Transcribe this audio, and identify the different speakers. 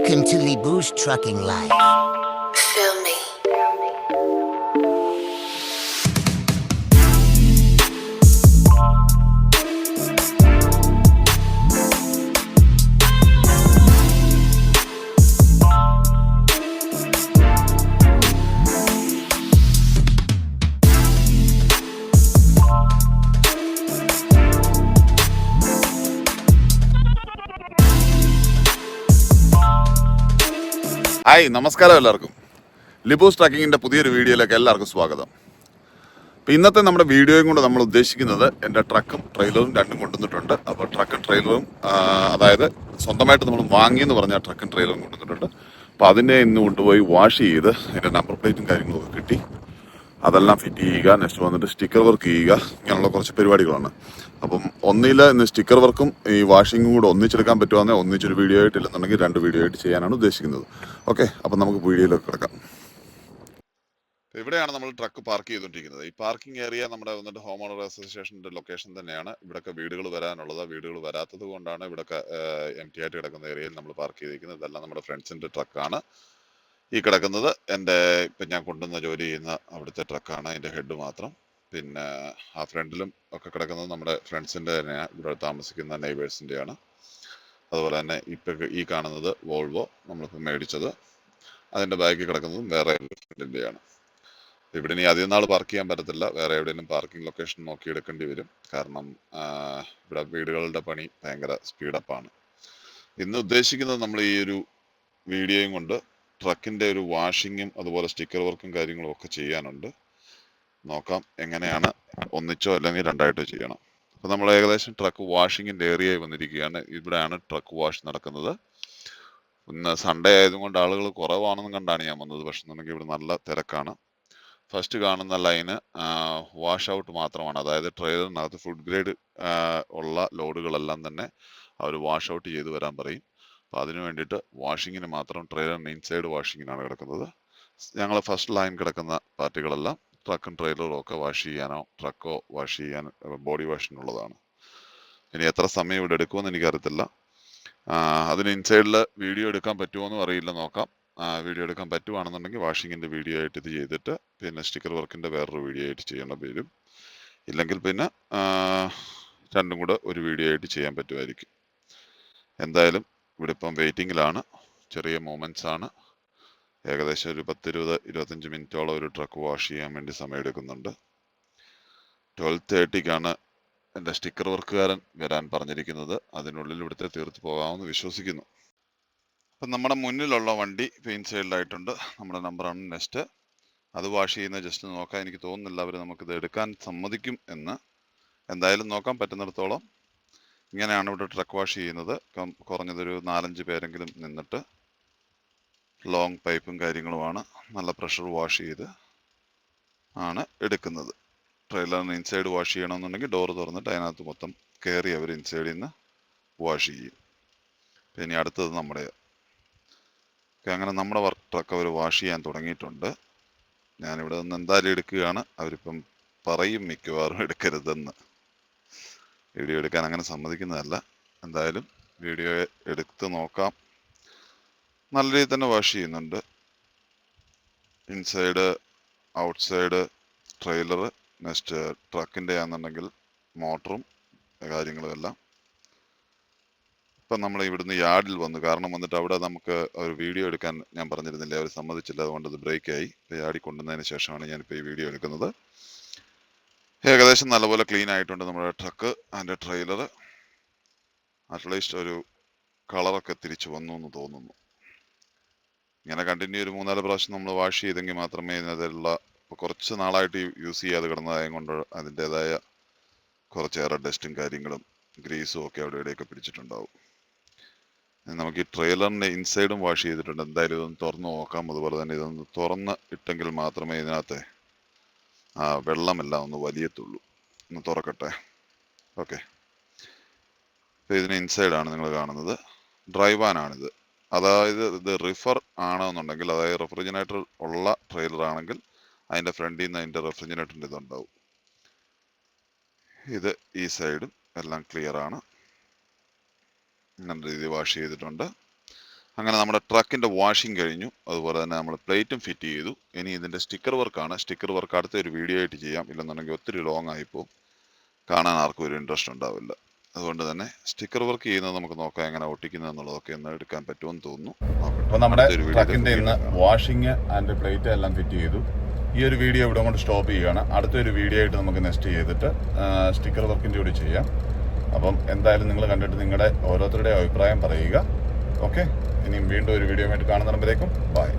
Speaker 1: Welcome to Liboo's Trucking Life. Feel me.
Speaker 2: Hi, നമസ്കാരം എല്ലാവർക്കും. ലിബൂസ് ട്രക്കിങ്ങിൻ്റെ പുതിയൊരു വീഡിയോയിലേക്ക് എല്ലാവർക്കും സ്വാഗതം. അപ്പോൾ ഇന്നത്തെ നമ്മുടെ വീഡിയോയും കൊണ്ട് നമ്മൾ ഉദ്ദേശിക്കുന്നത് എൻ്റെ ട്രക്കും ട്രെയിലറും രണ്ടും കൊണ്ടുവന്നിട്ടുണ്ട്. അപ്പോൾ ട്രക്കും ട്രെയിലറും അതായത് സ്വന്തമായിട്ട് നമ്മൾ വാങ്ങിയെന്ന് പറഞ്ഞാൽ ട്രക്കും ട്രെയിലറും കൊണ്ടുവന്നിട്ടുണ്ട്. അപ്പോൾ അതിനെ ഇന്ന് കൊണ്ടുപോയി വാഷ് ചെയ്ത് അതിൻ്റെ നമ്പർ പ്ലേറ്റും കാര്യങ്ങളൊക്കെ കിട്ടി അതെല്ലാം ഫിറ്റ് ചെയ്യുക, നെക്സ്റ്റ് വന്നിട്ട് സ്റ്റിക്കർ വർക്ക് ചെയ്യുക, ഇങ്ങനെയുള്ള കുറച്ച് പരിപാടികളാണ്. അപ്പം ഒന്നിൽ ഇന്ന് സ്റ്റിക്കർ വർക്കും ഈ വാഷിങ്ങും കൂടെ ഒന്നിച്ചെടുക്കാൻ പറ്റുവാണെങ്കിൽ ഒന്നിച്ചൊരു വീഡിയോ ആയിട്ട്, ഇല്ലെന്നുണ്ടെങ്കിൽ 2 വീഡിയോ ആയിട്ട് ചെയ്യാനാണ് ഉദ്ദേശിക്കുന്നത്. ഓക്കെ, അപ്പം നമുക്ക് വീഡിയോയിലേക്ക് കിടക്കാം. ഇവിടെയാണ് നമ്മൾ ട്രക്ക് പാർക്ക് ചെയ്തുകൊണ്ടിരിക്കുന്നത്. ഈ പാർക്കിംഗ് ഏരിയ നമ്മുടെ വന്നിട്ട് ഹോം ഓണർ അസോസിയേഷൻ്റെ ലൊക്കേഷൻ തന്നെയാണ്. ഇവിടെയൊക്കെ വീടുകൾ വരാനുള്ളത്. വീടുകൾ വരാത്തത് കൊണ്ടാണ് ഇവിടെയൊക്കെ എം ടി ആയിട്ട് കിടക്കുന്ന ഏരിയയിൽ നമ്മൾ പാർക്ക് ചെയ്തിരിക്കുന്നത്. ഇതെല്ലാം നമ്മുടെ ഫ്രണ്ട്സിൻ്റെ ട്രക്കാണ്. ഈ കിടക്കുന്നത് എൻ്റെ ഇപ്പം ഞാൻ കൊണ്ടുവന്ന ജോലി ചെയ്യുന്ന അവിടുത്തെ ട്രക്കാണ്, അതിൻ്റെ ഹെഡ് മാത്രം. പിന്നെ ആ ഫ്രണ്ടിലും ഒക്കെ കിടക്കുന്നത് നമ്മുടെ ഫ്രണ്ട്സിൻ്റെ തന്നെയാണ്, ഇവിടെ താമസിക്കുന്ന നെയ്ബേഴ്സിൻ്റെയാണ്. അതുപോലെ തന്നെ ഇപ്പം ഈ കാണുന്നത് വോൾവോ നമ്മളിപ്പോൾ മേടിച്ചത്. അതിൻ്റെ ബാക്കിൽ കിടക്കുന്നതും വേറെ ഫ്രണ്ടിൻ്റെയാണ്. ഇവിടെ ഇനി അധികം നാൾ പാർക്ക് ചെയ്യാൻ പറ്റത്തില്ല, വേറെ എവിടെയെങ്കിലും പാർക്കിംഗ് ലൊക്കേഷൻ നോക്കി എടുക്കേണ്ടി വരും. കാരണം ഇവിടെ വീടുകളുടെ പണി ഭയങ്കര സ്പീഡപ്പാണ്. ഇന്ന് ഉദ്ദേശിക്കുന്നത് നമ്മൾ ഈ ഒരു വീഡിയോയും കൊണ്ട് ട്രക്കിൻ്റെ ഒരു വാഷിങ്ങും അതുപോലെ സ്റ്റിക്കർ വർക്കും കാര്യങ്ങളും ഒക്കെ ചെയ്യാനുണ്ട്. നോക്കാം എങ്ങനെയാണ്, ഒന്നിച്ചോ അല്ലെങ്കിൽ രണ്ടായിട്ടോ ചെയ്യണം. അപ്പോൾ നമ്മൾ ഏകദേശം ട്രക്ക് വാഷിങ്ങിൻ്റെ ഏരിയയിൽ വന്നിരിക്കുകയാണ്. ഇവിടെയാണ് ട്രക്ക് വാഷ് നടക്കുന്നത്. ഇന്ന് സൺഡേ ആയതുകൊണ്ട് ആളുകൾ കുറവാണെന്ന് കണ്ടാണ് ഞാൻ വന്നത്. പക്ഷെ നമുക്ക് ഇവിടെ നല്ല തിരക്കാണ്. ഫസ്റ്റ് കാണുന്ന ലൈന് വാഷ് ഔട്ട് മാത്രമാണ്. അതായത് ട്രെയിലറിനകത്ത് ഫുഡ് ഗ്രേഡ് ഉള്ള ലോഡുകളെല്ലാം തന്നെ അവർ വാഷ് ഔട്ട് ചെയ്ത് വരാൻ പറയും. അപ്പോൾ അതിന് വേണ്ടിയിട്ട് വാഷിങ്ങിന് മാത്രം ട്രെയിലറിന് ഇൻസൈഡ് വാഷിങ്ങിനാണ് കിടക്കുന്നത്. ഞങ്ങൾ ഫസ്റ്റ് ലൈൻ കിടക്കുന്ന പാർട്ടികളെല്ലാം ട്രക്കും ട്രെയിലറും ഒക്കെ വാഷ് ചെയ്യാനോ ട്രക്കോ വാഷ് ചെയ്യാൻ ബോഡി വാഷിനുള്ളതാണ്. ഇനി എത്ര സമയം ഇവിടെ എടുക്കുമെന്ന് എനിക്കറിയത്തില്ല. അതിന് ഇൻസൈഡിൽ വീഡിയോ എടുക്കാൻ പറ്റുമോ എന്നും അറിയില്ല, നോക്കാം. വീഡിയോ എടുക്കാൻ പറ്റുവാണെന്നുണ്ടെങ്കിൽ വാഷിങ്ങിൻ്റെ വീഡിയോ ആയിട്ട് ഇത് ചെയ്തിട്ട് പിന്നെ സ്റ്റിക്കർ വർക്കിൻ്റെ വേറൊരു വീഡിയോ ആയിട്ട് ചെയ്യേണ്ട വരും. ഇല്ലെങ്കിൽ പിന്നെ രണ്ടും കൂടെ ഒരു വീഡിയോ ആയിട്ട് ചെയ്യാൻ പറ്റുമായിരിക്കും. എന്തായാലും ഇവിടെ ഇപ്പം വെയിറ്റിങ്ങിലാണ്. ചെറിയ മൂമെൻറ്റ്സ് ആണ്. ഏകദേശം ഒരു 10-20-25 മിനിറ്റോളം ഒരു ട്രക്ക് വാഷ് ചെയ്യാൻ വേണ്ടി സമയം എടുക്കുന്നുണ്ട്. 12:30 എൻ്റെ സ്റ്റിക്കർ വർക്കുകാരൻ വരാൻ പറഞ്ഞിരിക്കുന്നത്. അതിനുള്ളിൽ ഇവിടുത്തെ തീർത്ത് പോകാമെന്ന് വിശ്വസിക്കുന്നു. അപ്പം നമ്മുടെ മുന്നിലുള്ള വണ്ടി പെയിൻ സൈഡിലായിട്ടുണ്ട്. നമ്മുടെ നമ്പറാണ് നെക്സ്റ്റ്. അത് വാഷ് ചെയ്യുന്ന ജസ്റ്റ് നോക്കാം. എനിക്ക് തോന്നുന്നില്ല അവർ നമുക്കിത് എടുക്കാൻ സമ്മതിക്കും എന്ന്. എന്തായാലും നോക്കാൻ പറ്റുന്നിടത്തോളം. ഇങ്ങനെയാണ് ഇവിടെ ട്രക്ക് വാഷ് ചെയ്യുന്നത്. കുറഞ്ഞതൊരു 4-5 പേരെങ്കിലും നിന്നിട്ട് ലോങ് പൈപ്പും കാര്യങ്ങളുമാണ്. നല്ല പ്രഷർ വാഷ് ചെയ്ത് ആണ് എടുക്കുന്നത്. ട്രെയിലറിന് ഇൻസൈഡ് വാഷ് ചെയ്യണമെന്നുണ്ടെങ്കിൽ ഡോറ് തുറന്നിട്ട് അതിനകത്ത് മൊത്തം കയറി അവർ ഇൻസൈഡിൽ നിന്ന് വാഷ് ചെയ്യും. പിന്നെ അടുത്തത് നമ്മുടെ അങ്ങനെ നമ്മുടെ വർക്ക് ട്രക്ക് അവർ വാഷ് ചെയ്യാൻ തുടങ്ങിയിട്ടുണ്ട്. ഞാനിവിടെ നിന്ന് എന്തായാലും എടുക്കുകയാണ്. അവരിപ്പം പറയും മിക്കവാറും എടുക്കരുതെന്ന്. വീഡിയോ എടുക്കാൻ അങ്ങനെ സമ്മതിക്കുന്നതല്ല. എന്തായാലും വീഡിയോ എടുത്ത് നോക്കാം. നല്ല രീതിയിൽ തന്നെ വാഷ് ചെയ്യുന്നുണ്ട്. ഇൻസൈഡ്, ഔട്ട്സൈഡ്, ട്രെയിലർ, നെക്സ്റ്റ് ട്രക്കിൻ്റെ ആണെന്നുണ്ടെങ്കിൽ മോട്ടറും കാര്യങ്ങളും എല്ലാം. ഇപ്പം നമ്മൾ ഇവിടുന്ന് യാർഡിൽ വന്നു. കാരണം വന്നിട്ട് അവിടെ നമുക്ക് ഒരു വീഡിയോ എടുക്കാൻ ഞാൻ പറഞ്ഞിരുന്നില്ല, അവർ സമ്മതിച്ചില്ല. അതുകൊണ്ട് അത് ബ്രേക്കായി. ഇപ്പോൾ യാർഡിൽ കൊണ്ടുവന്നതിന് ശേഷമാണ് ഞാനിപ്പോൾ ഈ വീഡിയോ എടുക്കുന്നത്. ഏകദേശം നല്ലപോലെ ക്ലീൻ ആയിട്ടുണ്ട് നമ്മുടെ ട്രക്ക് ആൻഡ് ട്രെയിലർ. അറ്റ്ലീസ്റ്റ് ഒരു കളറൊക്കെ തിരിച്ചു വന്നു എന്ന് തോന്നുന്നു. ഇങ്ങനെ കണ്ടിന്യൂ ഒരു 3-4 പ്രാവശ്യം നമ്മൾ വാഷ് ചെയ്തെങ്കിൽ മാത്രമേ ഇതിനകത്തുള്ള, ഇപ്പോൾ കുറച്ച് നാളായിട്ട് യൂസ് ചെയ്യാതെ കിടന്നതായത് കൊണ്ട് അതിൻ്റേതായ കുറച്ചേറെ ഡസ്റ്റും കാര്യങ്ങളും ഗ്രീസും ഒക്കെ അവിടെ ഇവിടെയൊക്കെ പിടിച്ചിട്ടുണ്ടാവും. നമുക്ക് ഈ ട്രെയിലറിൻ്റെ ഇൻസൈഡും വാഷ് ചെയ്തിട്ടുണ്ട്. എന്തായാലും ഇതൊന്ന് തുറന്ന് നോക്കാം. അതുപോലെ തന്നെ ഇതൊന്ന് തുറന്ന് ഇട്ടെങ്കിൽ മാത്രമേ ഇതിനകത്തെ വെള്ളമെല്ലാം ഒന്ന് വലിയത്തുള്ളൂ. ഒന്ന് തുറക്കട്ടെ. ഓക്കെ, അപ്പോൾ ഇതിന് ഇൻസൈഡാണ് നിങ്ങൾ കാണുന്നത്. ഡ്രൈവാനാണിത്. അതായത് ഇത് റിഫർ ആണെന്നുണ്ടെങ്കിൽ, അതായത് റെഫ്രിജറേറ്റർ ഉള്ള ട്രെയിലർ ആണെങ്കിൽ അതിൻ്റെ ഫ്രണ്ടിൽ നിന്ന് അതിൻ്റെ റെഫ്രിജറേറ്ററിൻ്റെ ഇതുണ്ടാവും. ഇത് ഈ സൈഡും എല്ലാം ക്ലിയർ ആണ്. നല്ല രീതിയിൽ വാഷ് ചെയ്തിട്ടുണ്ട്. അങ്ങനെ നമ്മുടെ ട്രക്കിൻ്റെ വാഷിംഗ് കഴിഞ്ഞു. അതുപോലെ തന്നെ നമ്മൾ പ്ലേറ്റും ഫിറ്റ് ചെയ്തു. ഇനി ഇതിൻ്റെ സ്റ്റിക്കർ വർക്കാണ്. സ്റ്റിക്കർ വർക്ക് അടുത്ത ഒരു വീഡിയോ ആയിട്ട് ചെയ്യാം. ഇല്ലെന്നുണ്ടെങ്കിൽ ഒത്തിരി ലോങ് ആയിപ്പോൾ കാണാൻ ആർക്കും ഒരു ഇൻട്രസ്റ്റ് ഉണ്ടാവില്ല. അതുകൊണ്ട് തന്നെ സ്റ്റിക്കർ വർക്ക് ചെയ്യുന്നത് നമുക്ക് നോക്കാം, എങ്ങനെ ഒട്ടിക്കുന്നത് എന്നുള്ളതൊക്കെ ഒന്ന് എടുക്കാൻ പറ്റുമെന്ന് തോന്നുന്നു. അപ്പോൾ നമ്മുടെ ട്രക്കിൻ്റെ ഇന്ന് വാഷിംഗ് ആൻഡ് പ്ലേറ്റ് എല്ലാം ഫിറ്റ് ചെയ്തു. ഈ ഒരു വീഡിയോ ഇവിടെ കൊണ്ട് സ്റ്റോപ്പ് ചെയ്യുകയാണ്. അടുത്തൊരു വീഡിയോ ആയിട്ട് നമുക്ക് നെക്സ്റ്റ് ചെയ്തിട്ട് സ്റ്റിക്കർ വർക്കിൻ്റെ കൂടി ചെയ്യാം. അപ്പം എന്തായാലും നിങ്ങൾ കണ്ടിട്ട് നിങ്ങളുടെ ഓരോരുത്തരുടെ അഭിപ്രായം പറയുക. ഓക്കെ, ഇനിയും വീണ്ടും ഒരു വീഡിയോ ആയിട്ട് കാണുന്നിടമ്പേക്കും ബൈ.